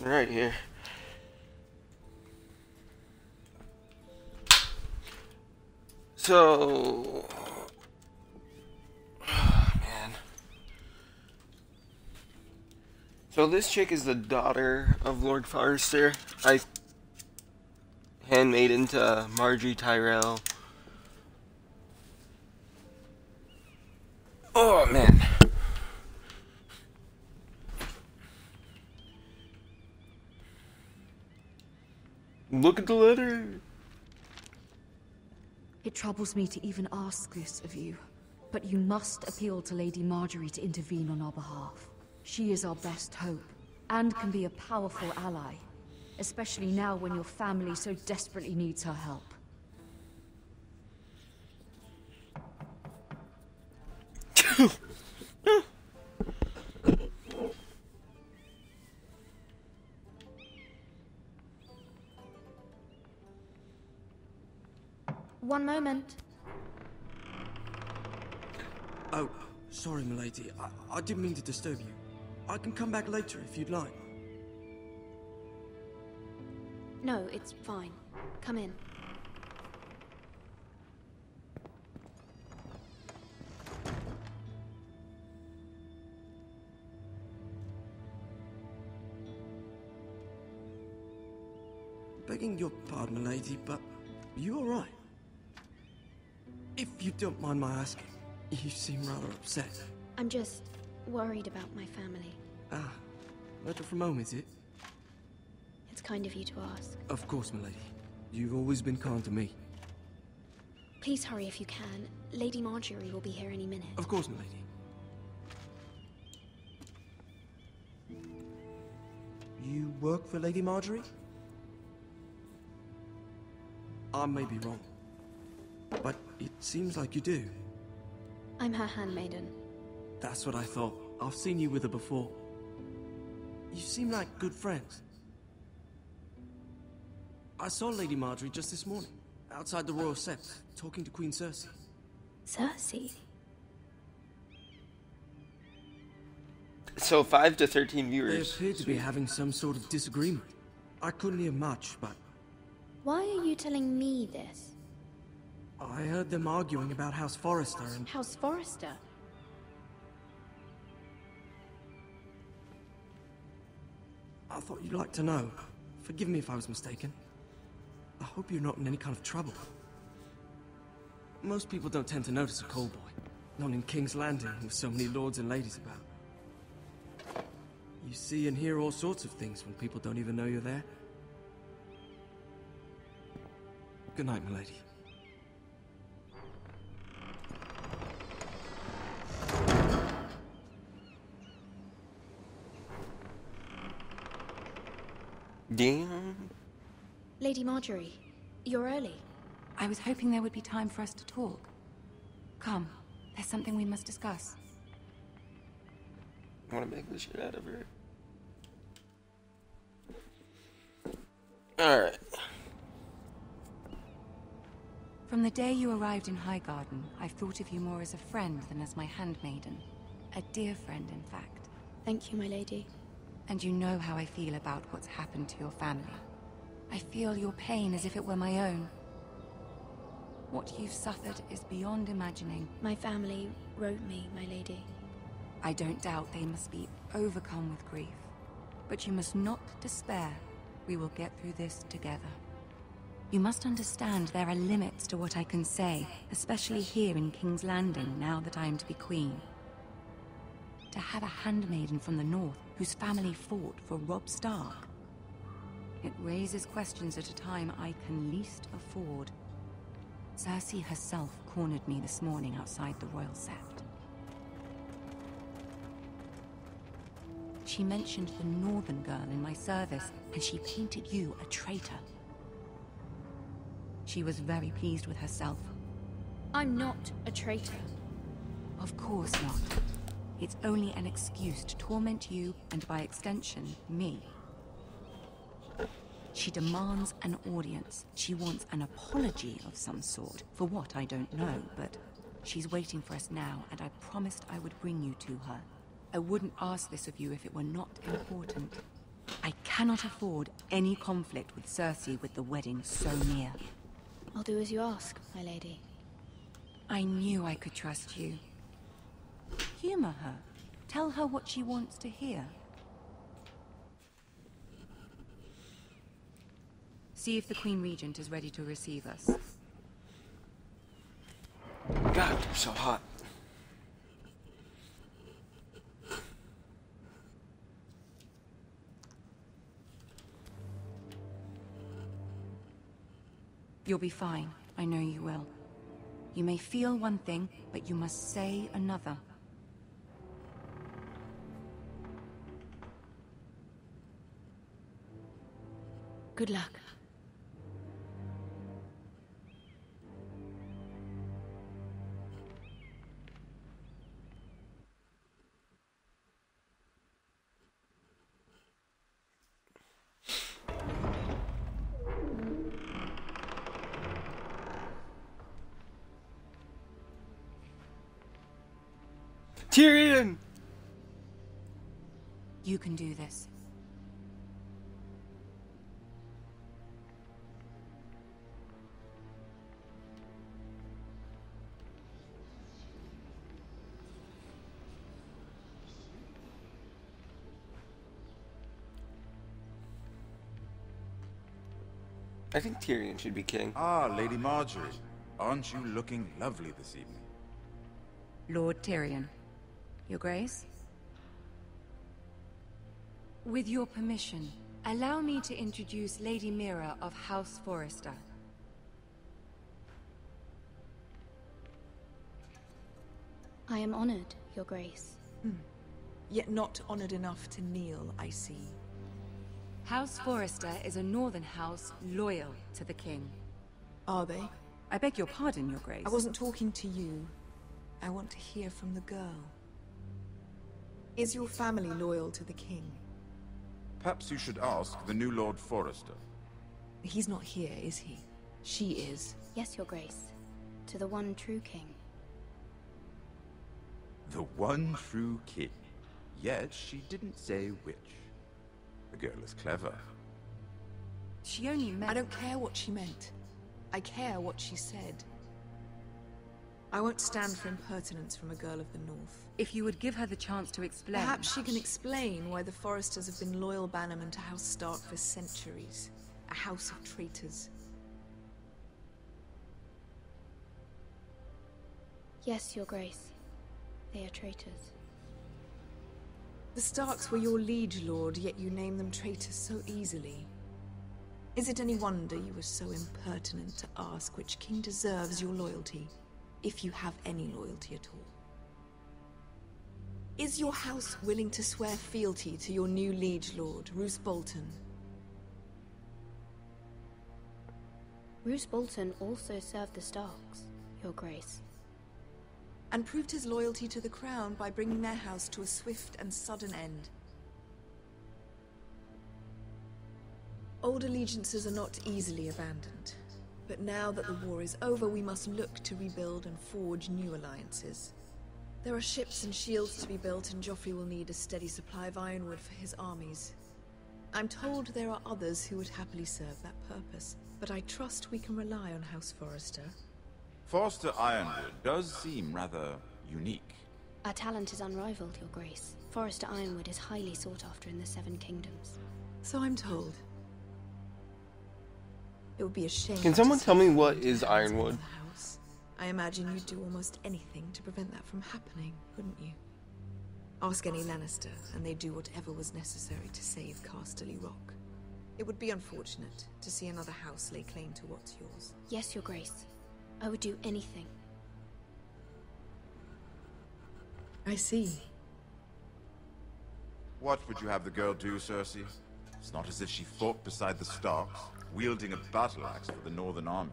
Right here. So, man. So this chick is the daughter of Lord Forrester. Handmaiden to Marjorie Tyrell. Oh man. Look at the letter. It troubles me to even ask this of you, but you must appeal to Lady Marjorie to intervene on our behalf. She is our best hope, and can be a powerful ally, especially now when your family so desperately needs her help. One moment. Oh, sorry, milady. I didn't mean to disturb you. I can come back later if you'd like. No, it's fine. Come in. Begging your pardon, milady, but you all right? If you don't mind my asking, you seem rather upset. I'm just worried about my family. Ah, letter from home, is it? It's kind of you to ask. Of course, milady. You've always been kind to me. Please hurry if you can. Lady Marjorie will be here any minute. Of course, milady. You work for Lady Marjorie? I may be wrong, but it seems like you do. I'm her handmaiden. That's what I thought. I've seen you with her before. You seem like good friends. I saw Lady Marjorie just this morning, outside the Royal Sept, talking to Queen Cersei. Cersei? So 5 to 13 They viewers. appeared to be having some sort of disagreement. I couldn't hear much, but Why are you telling me this? I heard them arguing about House Forrester and... House Forrester? I thought you'd like to know. Forgive me if I was mistaken. I hope you're not in any kind of trouble. Most people don't tend to notice a call boy. Not in King's Landing, with so many lords and ladies about. You see and hear all sorts of things when people don't even know you're there. Good night, milady. Damn. Lady Marjorie, you're early. I was hoping there would be time for us to talk. Come, there's something we must discuss. I want to make the shit out of her. Alright. From the day you arrived in Highgarden, I've thought of you more as a friend than as my handmaiden. A dear friend, in fact. Thank you, my lady. And you know how I feel about what's happened to your family. I feel your pain as if it were my own. What you've suffered is beyond imagining. My family wrote me, my lady. I don't doubt they must be overcome with grief. But you must not despair. We will get through this together. You must understand there are limits to what I can say, especially here in King's Landing, now that I am to be queen. To have a handmaiden from the north whose family fought for Robb Stark. It raises questions at a time I can least afford. Cersei herself cornered me this morning outside the Royal Sept. She mentioned the northern girl in my service, and she painted you a traitor. She was very pleased with herself. I'm not a traitor. Of course not. It's only an excuse to torment you, and by extension, me. She demands an audience. She wants an apology of some sort. For what, I don't know, but she's waiting for us now, and I promised I would bring you to her. I wouldn't ask this of you if it were not important. I cannot afford any conflict with Cersei with the wedding so near. I'll do as you ask, my lady. I knew I could trust you. Humor her. Tell her what she wants to hear. See if the Queen Regent is ready to receive us. God, you're so hot. You'll be fine. I know you will. You may feel one thing, but you must say another. Good luck. Tyrion! You can do this. I think Tyrion should be king. Ah, Lady Marjorie. Aren't you looking lovely this evening? Lord Tyrion. Your Grace? With your permission, allow me to introduce Lady Mira of House Forrester. I am honored, Your Grace. Yet not honored enough to kneel, I see. House Forrester is a northern house loyal to the king. Are they? I beg your pardon, Your Grace. I wasn't talking to you. I want to hear from the girl. Is your family loyal to the king? Perhaps you should ask the new Lord Forrester. He's not here, is he? She is. Yes, Your Grace. To the one true king. The one true king. Yet she didn't say which. The girl is clever. She only meant... I don't care what she meant. I care what she said. I won't stand for impertinence from a girl of the North. If you would give her the chance to explain... Perhaps she can explain why the Forresters have been loyal bannermen to House Stark for centuries. A house of traitors. Yes, Your Grace. They are traitors. The Starks were your liege lord, yet you name them traitors so easily. Is it any wonder you were so impertinent to ask which king deserves your loyalty, if you have any loyalty at all? Is your house willing to swear fealty to your new liege lord, Roose Bolton? Roose Bolton also served the Starks, Your Grace. And proved his loyalty to the crown by bringing their house to a swift and sudden end. Old allegiances are not easily abandoned. But now that the war is over, we must look to rebuild and forge new alliances. There are ships and shields to be built, and Joffrey will need a steady supply of ironwood for his armies. I'm told there are others who would happily serve that purpose, but I trust we can rely on House Forrester. Forrester Ironwood does seem rather unique. Our talent is unrivaled, Your Grace. Forrester Ironwood is highly sought after in the Seven Kingdoms. So I'm told. It would be a shame. Can someone to tell see me what into is the hands of ironwood? the house. I imagine you'd do almost anything to prevent that from happening, wouldn't you? Ask any Lannister, and they'd do whatever was necessary to save Casterly Rock. It would be unfortunate to see another house lay claim to what's yours. Yes, Your Grace. I would do anything. I see. What would you have the girl do, Cersei? It's not as if she fought beside the Starks, wielding a battle axe for the Northern Army.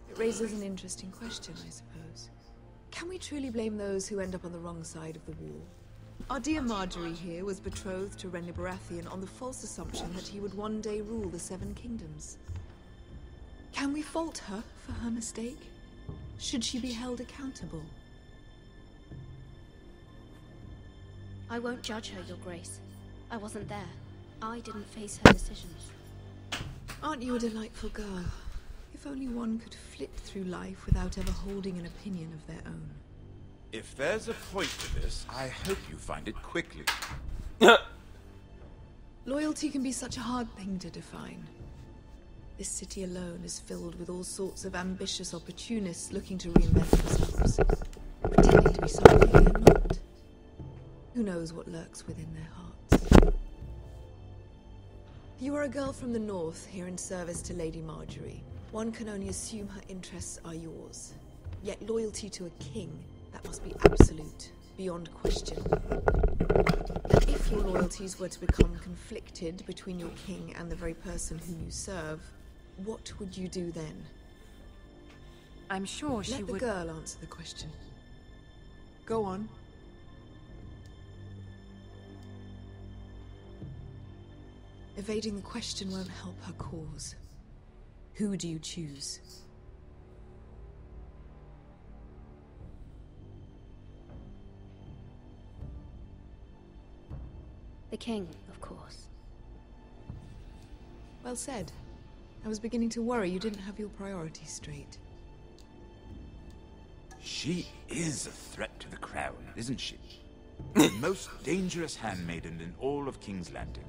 It raises an interesting question, I suppose. Can we truly blame those who end up on the wrong side of the war? Our dear Marjorie here was betrothed to Renly Baratheon on the false assumption that he would one day rule the Seven Kingdoms. Can we fault her for her mistake? Should she be held accountable? I won't judge her, Your Grace. I wasn't there. I didn't face her decisions. Aren't you a delightful girl? If only one could flit through life without ever holding an opinion of their own. If there's a point to this, I hope you find it quickly. Loyalty can be such a hard thing to define. This city alone is filled with all sorts of ambitious opportunists looking to reinvent themselves, pretending to be something they're not. Who knows what lurks within their hearts? You are a girl from the north, here in service to Lady Marjorie. One can only assume her interests are yours. Yet loyalty to a king, that must be absolute, beyond question. And if your loyalties were to become conflicted between your king and the very person whom you serve, what would you do then? I'm sure she Let the would... girl answer the question. Go on. Evading the question won't help her cause. Who do you choose? The king, of course. Well said. I was beginning to worry you didn't have your priorities straight. She is a threat to the crown, isn't she? The most dangerous handmaiden in all of King's Landing.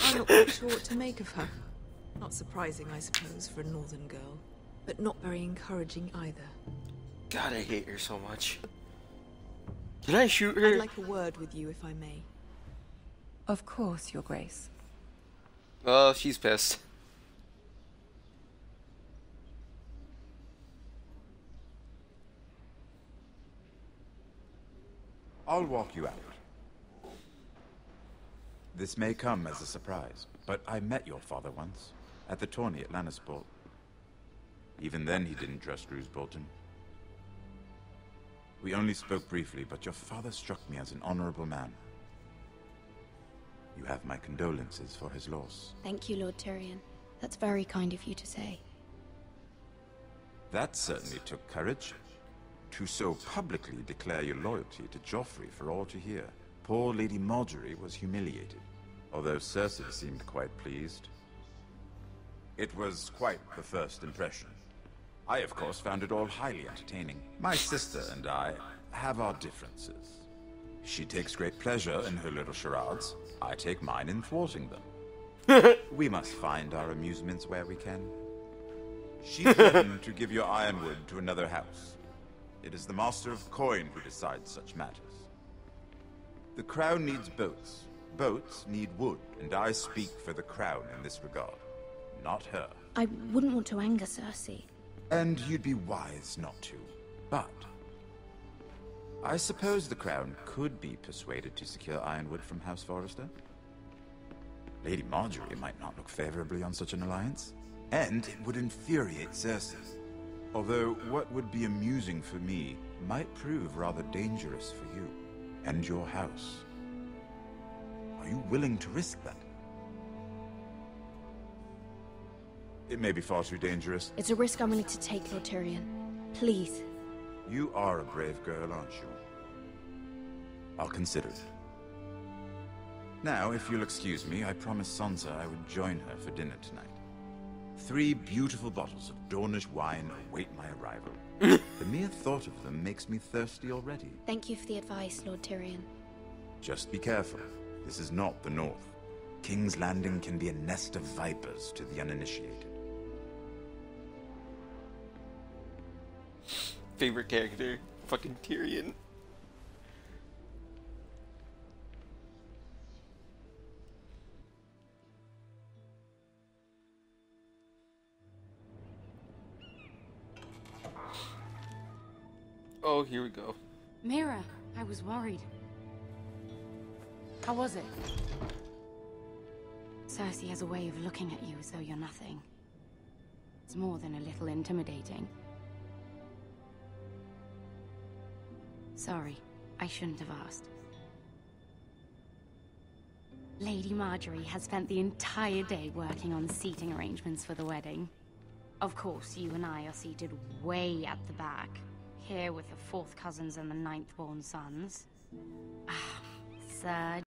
I'm not quite sure what to make of her. Not surprising, I suppose, for a northern girl. But not very encouraging either. God, I hate her so much. Can I shoot her? I'd like a word with you, if I may. Of course, Your Grace. Oh, she's pissed. I'll walk you out. This may come as a surprise, but I met your father once, at the tourney at Lannisport. Even then he didn't trust Roose Bolton. We only spoke briefly, but your father struck me as an honorable man. You have my condolences for his loss. Thank you, Lord Tyrion. That's very kind of you to say. That certainly took courage. To so publicly declare your loyalty to Joffrey for all to hear. Poor Lady Marjorie was humiliated, although Cersei seemed quite pleased. It was quite the first impression. I, of course, found it all highly entertaining. My sister and I have our differences. She takes great pleasure in her little charades. I take mine in thwarting them. We must find our amusements where we can. She threatened to give your ironwood to another house. It is the Master of Coin who decides such matters. The crown needs boats. Boats need wood, and I speak for the crown in this regard. Not her. I wouldn't want to anger Cersei. And you'd be wise not to. But I suppose the crown could be persuaded to secure ironwood from House Forrester. Lady Marjorie might not look favorably on such an alliance, and it would infuriate Cersei. Although what would be amusing for me might prove rather dangerous for you and your house. Are you willing to risk that? It may be far too dangerous. It's a risk I'm willing to take, Lord Tyrion. Please. You are a brave girl, aren't you? I'll consider it. Now, if you'll excuse me, I promised Sansa I would join her for dinner tonight. 3 beautiful bottles of Dornish wine await my arrival. The mere thought of them makes me thirsty already. Thank you for the advice, Lord Tyrion. Just be careful. This is not the North. King's Landing can be a nest of vipers to the uninitiated. Favorite character? Fucking Tyrion. Oh, here we go. Mira, I was worried. How was it? Cersei has a way of looking at you as though you're nothing. It's more than a little intimidating. Sorry, I shouldn't have asked. Lady Marjorie has spent the entire day working on seating arrangements for the wedding. Of course, you and I are seated way at the back, here with the 4th cousins and the 9th-born sons. Ah, Sir